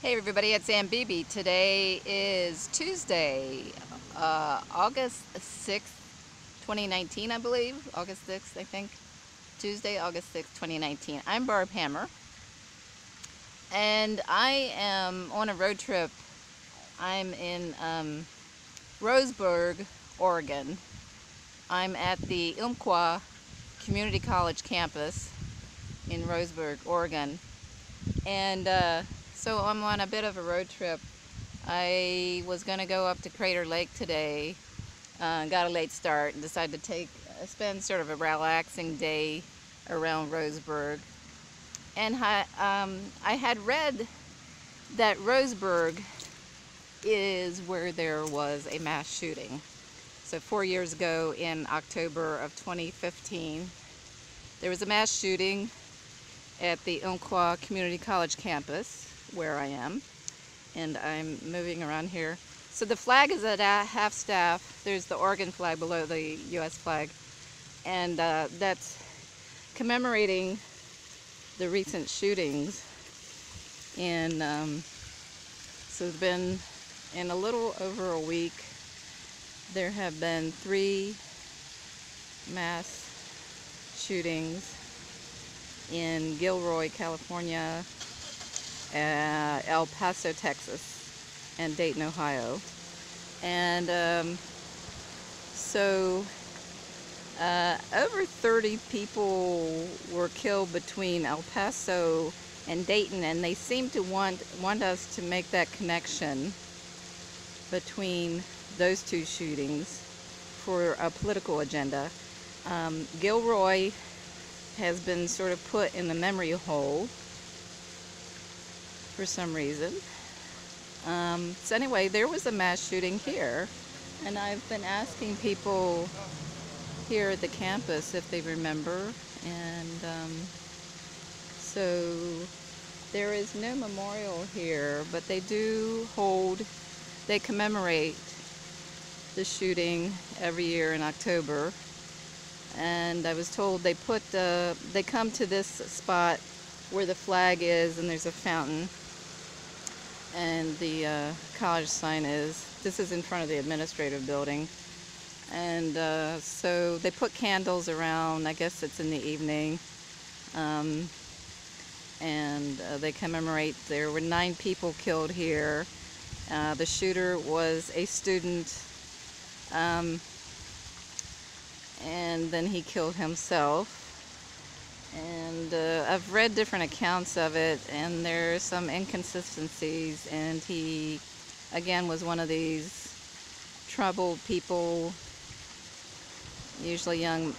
Hey everybody, it's Ann Beebe. Today is Tuesday, August 6th, 2019, I believe. August 6th, I think. Tuesday, August 6th, 2019. I'm Barb Hammer, and I am on a road trip. I'm in Roseburg, Oregon. I'm at the Umpqua Community College campus in Roseburg, Oregon. And so I'm on a bit of a road trip. I was going to go up to Crater Lake today, got a late start and decided to spend sort of a relaxing day around Roseburg. And I had read that Roseburg is where there was a mass shooting. So 4 years ago in October of 2015, there was a mass shooting at the Umpqua Community College campus where I am, and I'm moving around here. So the flag is at half staff. There's the Oregon flag below the U.S. flag, and that's commemorating the recent shootings. And so it's been, in a little over a week, there have been 3 mass shootings in Gilroy, California, El Paso, Texas, and Dayton, Ohio. And over 30 people were killed between El Paso and Dayton, and they seem to want us to make that connection between those 2 shootings for a political agenda. Gilroy has been sort of put in the memory hole for some reason. So anyway, there was a mass shooting here, and I've been asking people here at the campus if they remember, and so there is no memorial here, but they commemorate the shooting every year in October. And I was told they come to this spot where the flag is, and there's a fountain, and the college sign is. This is in front of the administrative building. And so they put candles around. I guess it's in the evening. And they commemorate. There were 9 people killed here. The shooter was a student. And then he killed himself. And I've read different accounts of it, and there are some inconsistencies, and he again was one of these troubled people, usually young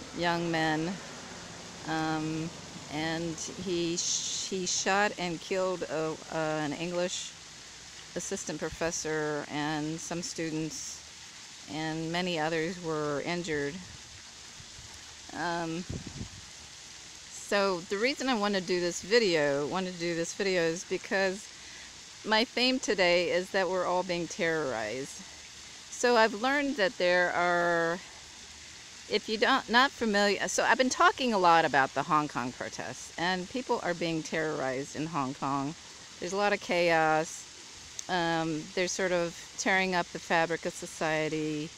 men, and he shot and killed an English assistant professor and some students, and many others were injured. So the reason I want to do this video is because my theme today is that we're all being terrorized. So I've learned that there are, if you not familiar, so I've been talking a lot about the Hong Kong protests, and people are being terrorized in Hong Kong. There's a lot of chaos. They're sort of tearing up the fabric of society,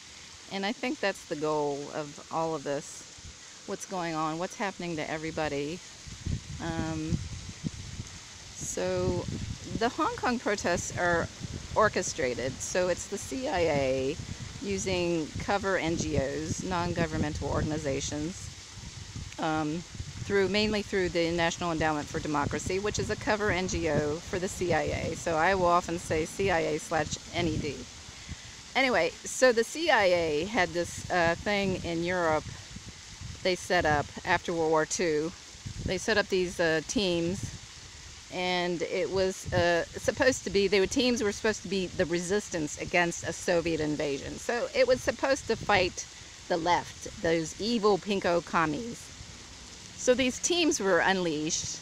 and I think that's the goal of all of this. What's going on, what's happening to everybody. So the Hong Kong protests are orchestrated. So it's the CIA using cover NGOs, non-governmental organizations, mainly through the National Endowment for Democracy, which is a cover NGO for the CIA. So I will often say CIA/NED. Anyway, so the CIA had this thing in Europe. They set up after World War II. They set up these teams, and it was supposed to be, teams were supposed to be the resistance against a Soviet invasion. So it was supposed to fight the left, those evil pinko commies. So these teams were unleashed,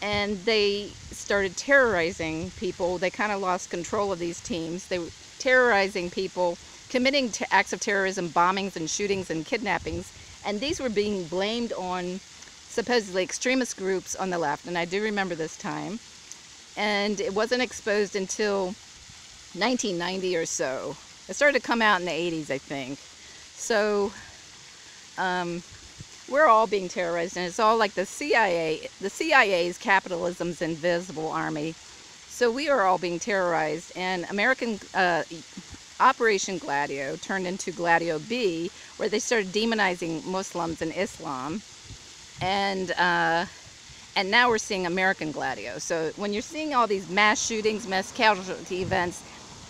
and they started terrorizing people. They kind of lost control of these teams. They were terrorizing people, committing acts of terrorism, bombings and shootings and kidnappings. And these were being blamed on supposedly extremist groups on the left, and I do remember this time. and it wasn't exposed until 1990 or so. It started to come out in the 80s, I think. So we're all being terrorized, and it's all like the CIA. The CIA's capitalism's invisible army. So we are all being terrorized, and Operation Gladio turned into Gladio B, where they started demonizing Muslims and Islam, and now we're seeing American Gladio. So when you're seeing all these mass shootings, mass casualty events,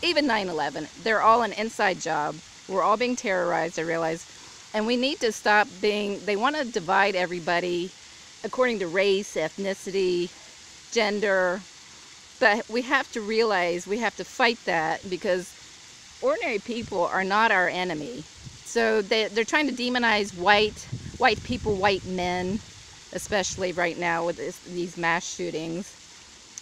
even 9/11, they're all an inside job. We're all being terrorized, I realize, and we need to stop being. They want to divide everybody according to race, ethnicity, gender. But we have to realize we have to fight that, because ordinary people are not our enemy. So they're trying to demonize white people, white men, especially right now with these mass shootings.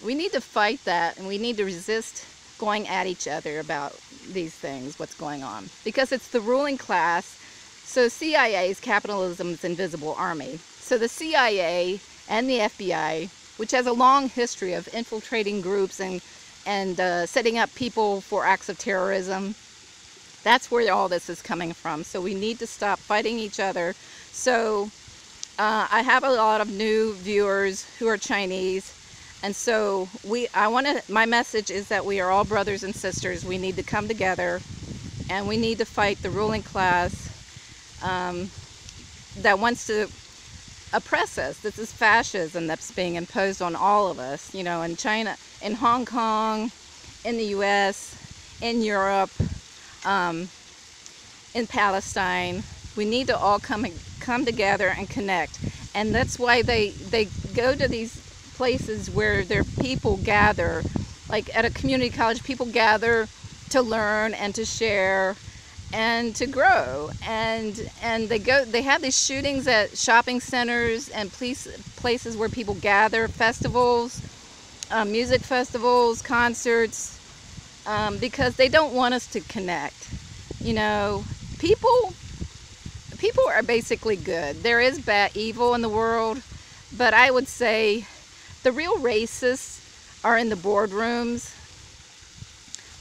We need to fight that, and we need to resist going at each other about these things, what's going on. Because it's the ruling class. So CIA's capitalism's invisible army. So the CIA and the FBI, which has a long history of infiltrating groups and setting up people for acts of terrorism. That's where all this is coming from. So we need to stop fighting each other. So I have a lot of new viewers who are Chinese, and so my message is that we are all brothers and sisters. We need to come together, and we need to fight the ruling class that wants to oppress us. This is fascism that's being imposed on all of us, you know, in China, in Hong Kong, in the US, in Europe, in Palestine. We need to all come together and connect. And that's why they go to these places where their people gather, like at a community college, people gather to learn and to share and to grow, and they have these shootings at shopping centers and places where people gather, festivals, music festivals, concerts, because they don't want us to connect. You know, people are basically good. There is evil in the world, but I would say the real racists are in the boardrooms.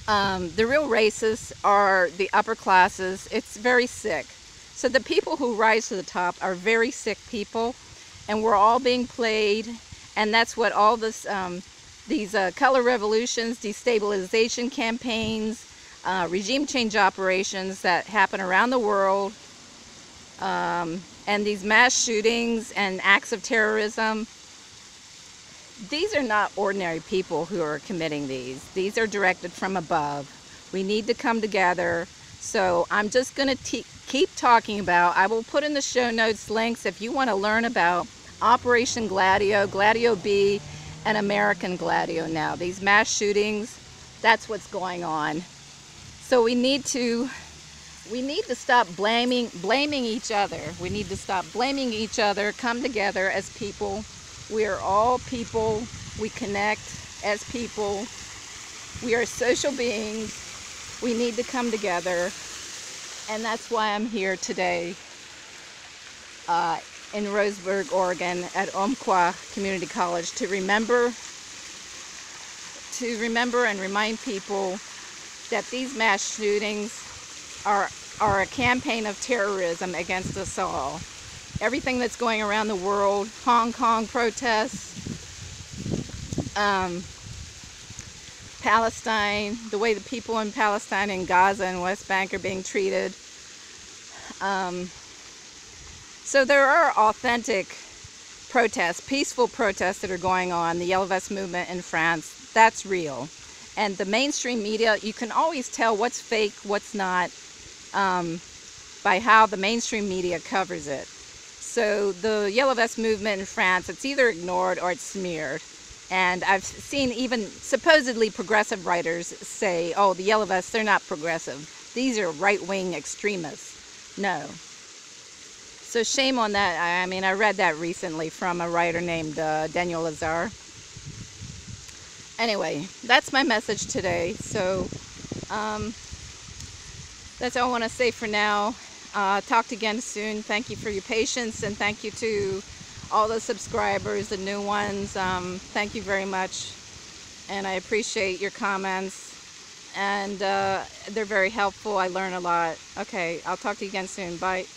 The real racists are the upper classes. It's very sick. So the people who rise to the top are very sick people, and we're all being played. And that's what all this, these color revolutions, destabilization campaigns, regime change operations that happen around the world, and these mass shootings and acts of terrorism. These are not ordinary people who are committing these. These are directed from above. We need to come together. So I'm just going to keep talking about, I will put in the show notes links if you want to learn about Operation Gladio, Gladio B, and American Gladio now. These mass shootings, that's what's going on. So we need to stop blaming each other. We need to stop blaming each other, come together as people. We are all people. We connect as people. We are social beings. We need to come together. And that's why I'm here today in Roseburg, Oregon at Umpqua Community College to remember and remind people that these mass shootings are a campaign of terrorism against us all. Everything that's going around the world, Hong Kong protests, Palestine, the way the people in Palestine and Gaza and West Bank are being treated. So there are authentic protests, peaceful protests that are going on. The Yellow Vest movement in France, that's real. And the mainstream media, you can always tell what's fake, what's not, by how the mainstream media covers it. So the Yellow Vest movement in France, it's either ignored or it's smeared. And I've seen even supposedly progressive writers say, oh, the Yellow Vests, they're not progressive. These are right-wing extremists. No. So shame on that. I mean, I read that recently from a writer named Daniel Lazar. Anyway, that's my message today. So that's all I want to say for now. Talk again soon. Thank you for your patience, and thank you to all the subscribers, the new ones. Thank you very much. and I appreciate your comments, and they're very helpful. I learn a lot. Okay, I'll talk to you again soon. Bye.